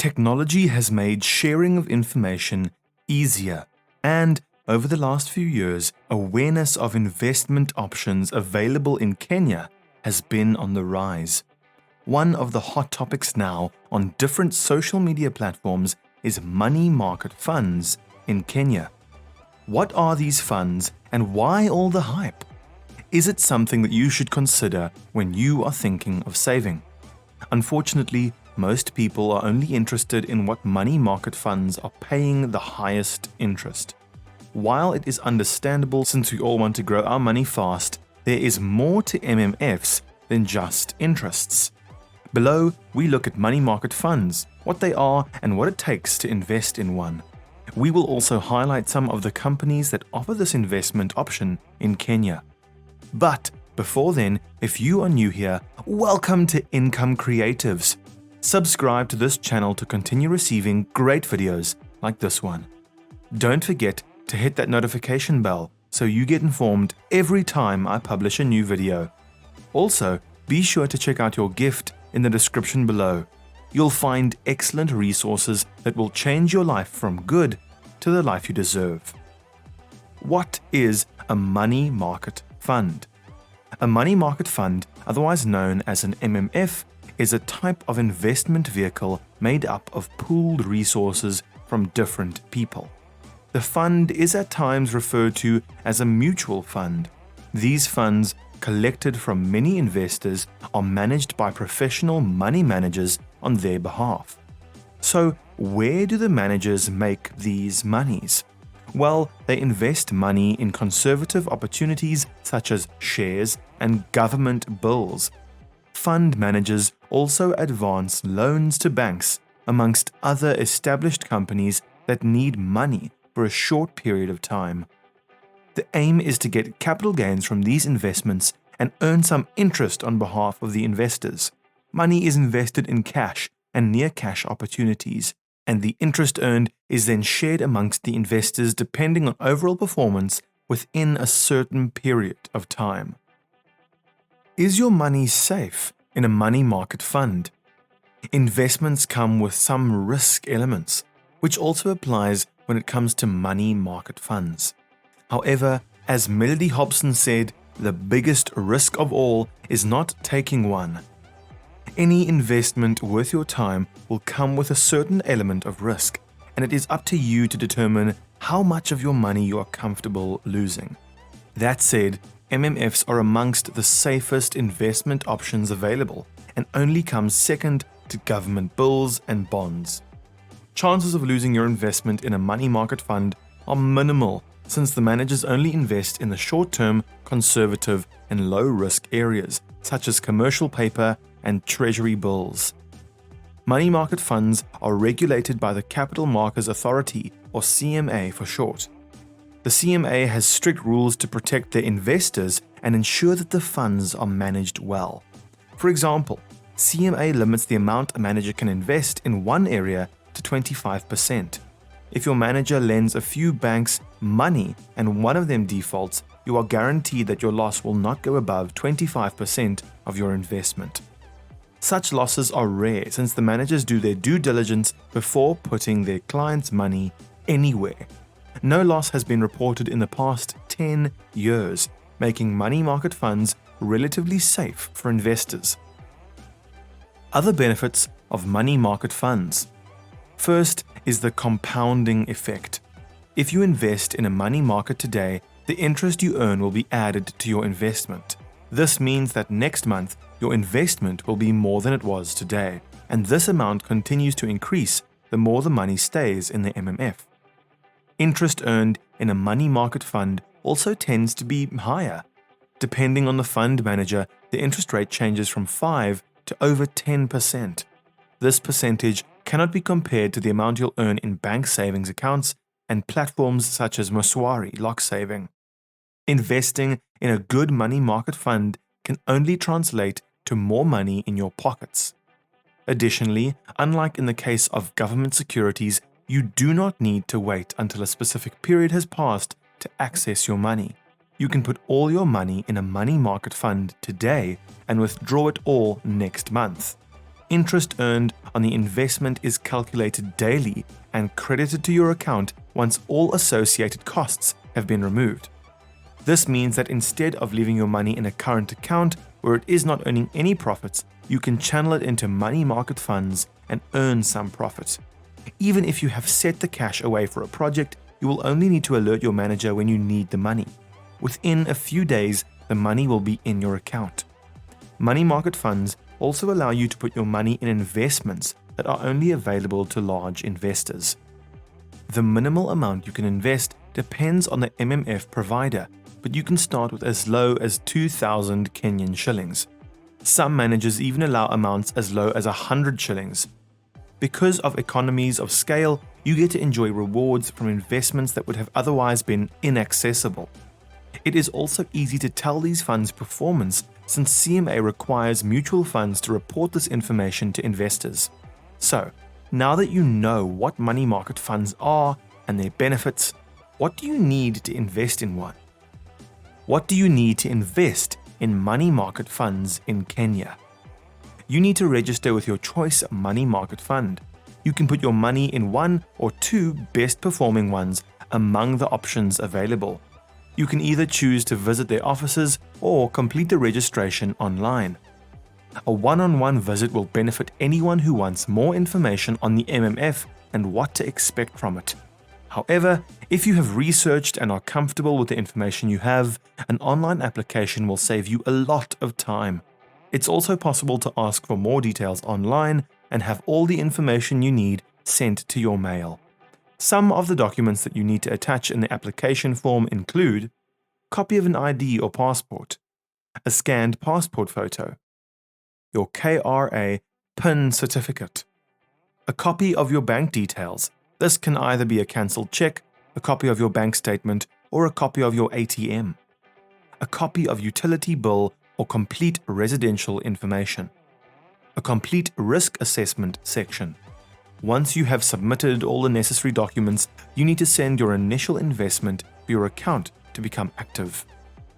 Technology has made sharing of information easier, and over the last few years, awareness of investment options available in Kenya has been on the rise. One of the hot topics now on different social media platforms is money market funds in Kenya. What are these funds and why all the hype? Is it something that you should consider when you are thinking of saving? Unfortunately, most people are only interested in what money market funds are paying the highest interest. While it is understandable since we all want to grow our money fast, there is more to MMFs than just interests. Below, we look at money market funds, what they are and what it takes to invest in one. We will also highlight some of the companies that offer this investment option in Kenya. But before then, if you are new here, welcome to Income Creatives. Subscribe to this channel to continue receiving great videos like this one. Don't forget to hit that notification bell so you get informed every time I publish a new video. Also, be sure to check out your gift in the description below. You'll find excellent resources that will change your life from good to the life you deserve. What is a money market fund? A money market fund, otherwise known as an MMF, is a type of investment vehicle made up of pooled resources from different people. The fund is at times referred to as a mutual fund. These funds, collected from many investors, are managed by professional money managers on their behalf. So, where do the managers make these monies? Well, they invest money in conservative opportunities such as shares and government bills. Fund managers also advance loans to banks, amongst other established companies that need money for a short period of time. The aim is to get capital gains from these investments and earn some interest on behalf of the investors. Money is invested in cash and near cash opportunities, and the interest earned is then shared amongst the investors depending on overall performance within a certain period of time. Is your money safe in a money market fund? Investments come with some risk elements, which also applies when it comes to money market funds. However, as Melody Hobson said, the biggest risk of all is not taking one. Any investment worth your time will come with a certain element of risk, and it is up to you to determine how much of your money you are comfortable losing. That said, MMFs are amongst the safest investment options available and only come second to government bills and bonds. Chances of losing your investment in a money market fund are minimal since the managers only invest in the short-term, conservative and low-risk areas such as commercial paper and treasury bills. Money market funds are regulated by the Capital Markets Authority, or CMA for short. The CMA has strict rules to protect their investors and ensure that the funds are managed well. For example, CMA limits the amount a manager can invest in one area to 25%. If your manager lends a few banks money and one of them defaults, you are guaranteed that your loss will not go above 25% of your investment. Such losses are rare since the managers do their due diligence before putting their clients' money anywhere. No loss has been reported in the past 10 years, making money market funds relatively safe for investors. Other benefits of money market funds. First is the compounding effect. If you invest in a money market today, the interest you earn will be added to your investment. This means that next month, your investment will be more than it was today, and this amount continues to increase the more the money stays in the MMF. Interest earned in a money market fund also tends to be higher. Depending on the fund manager, the interest rate changes from 5 to over 10%. This percentage cannot be compared to the amount you'll earn in bank savings accounts and platforms such as Moswari Lock Saving. Investing in a good money market fund can only translate to more money in your pockets. Additionally, unlike in the case of government securities, you do not need to wait until a specific period has passed to access your money. You can put all your money in a money market fund today and withdraw it all next month. Interest earned on the investment is calculated daily and credited to your account once all associated costs have been removed. This means that instead of leaving your money in a current account where it is not earning any profits, you can channel it into money market funds and earn some profit. Even if you have set the cash away for a project, you will only need to alert your manager when you need the money. Within a few days, the money will be in your account. Money market funds also allow you to put your money in investments that are only available to large investors. The minimal amount you can invest depends on the MMF provider, but you can start with as low as 2,000 Kenyan shillings. Some managers even allow amounts as low as 100 shillings. Because of economies of scale, you get to enjoy rewards from investments that would have otherwise been inaccessible. It is also easy to tell these funds' performance since CMA requires mutual funds to report this information to investors. So, now that you know what money market funds are and their benefits, what do you need to invest in one? What do you need to invest in money market funds in Kenya? You need to register with your choice money market fund. You can put your money in one or two best performing ones among the options available. You can either choose to visit their offices or complete the registration online. A one-on-one visit will benefit anyone who wants more information on the MMF and what to expect from it. However, if you have researched and are comfortable with the information you have, an online application will save you a lot of time. It's also possible to ask for more details online and have all the information you need sent to your mail. Some of the documents that you need to attach in the application form include copy of an ID or passport, a scanned passport photo, your KRA PIN certificate, a copy of your bank details. This can either be a cancelled check, a copy of your bank statement, or a copy of your ATM, a copy of utility bill or complete residential information, a complete risk assessment section. Once you have submitted all the necessary documents, you need to send your initial investment to your account to become active.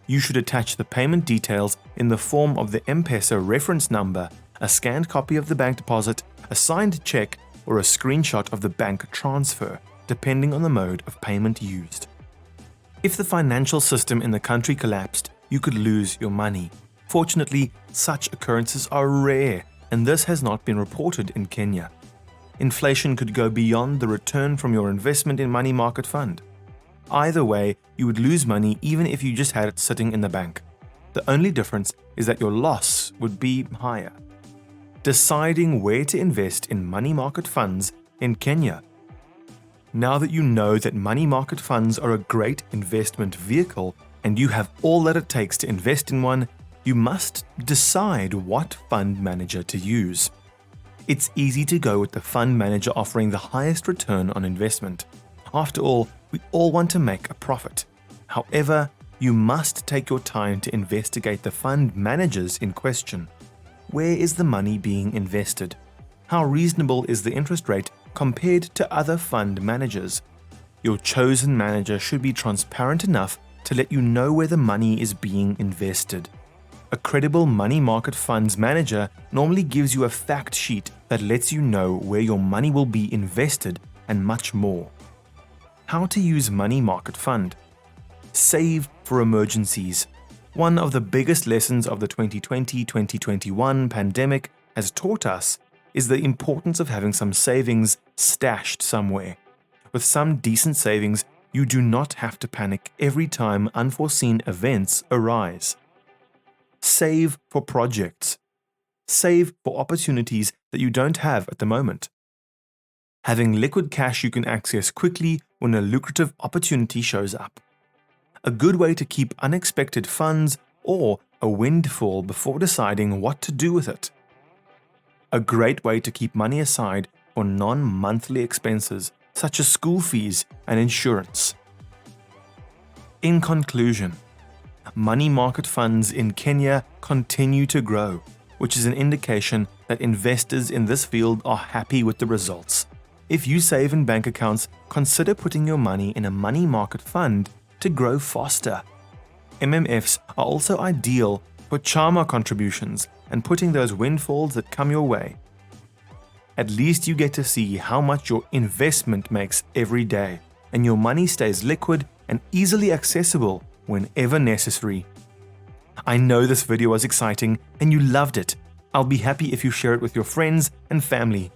You should attach the payment details in the form of the M-Pesa reference number, a scanned copy of the bank deposit, a signed check, or a screenshot of the bank transfer, depending on the mode of payment used. If the financial system in the country collapsed, you could lose your money. Fortunately, such occurrences are rare, and this has not been reported in Kenya. Inflation could go beyond the return from your investment in money market fund. Either way, you would lose money even if you just had it sitting in the bank. The only difference is that your loss would be higher. Deciding where to invest in money market funds in Kenya. Now that you know that money market funds are a great investment vehicle and you have all that it takes to invest in one, you must decide what fund manager to use. It's easy to go with the fund manager offering the highest return on investment. After all, we all want to make a profit. However, you must take your time to investigate the fund managers in question. Where is the money being invested? How reasonable is the interest rate compared to other fund managers? Your chosen manager should be transparent enough to let you know where the money is being invested. A credible money market funds manager normally gives you a fact sheet that lets you know where your money will be invested and much more. How to use money market fund. Save for emergencies. One of the biggest lessons of the 2020-2021 pandemic has taught us is the importance of having some savings stashed somewhere. With some decent savings, you do not have to panic every time unforeseen events arise. Save for projects. Save for opportunities that you don't have at the moment. Having liquid cash you can access quickly when a lucrative opportunity shows up. A good way to keep unexpected funds or a windfall before deciding what to do with it. A great way to keep money aside for non-monthly expenses such as school fees and insurance. In conclusion, money market funds in Kenya continue to grow, which is an indication that investors in this field are happy with the results. If you save in bank accounts, consider putting your money in a money market fund to grow faster. MMFs are also ideal for chama contributions and putting those windfalls that come your way. at least you get to see how much your investment makes every day, and your money stays liquid and easily accessible whenever necessary. I know this video was exciting and you loved it. I'll be happy if you share it with your friends and family.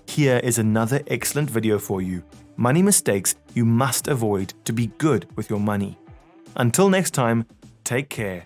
Here is another excellent video for you. Money mistakes you must avoid to be good with your money. Until next time, take care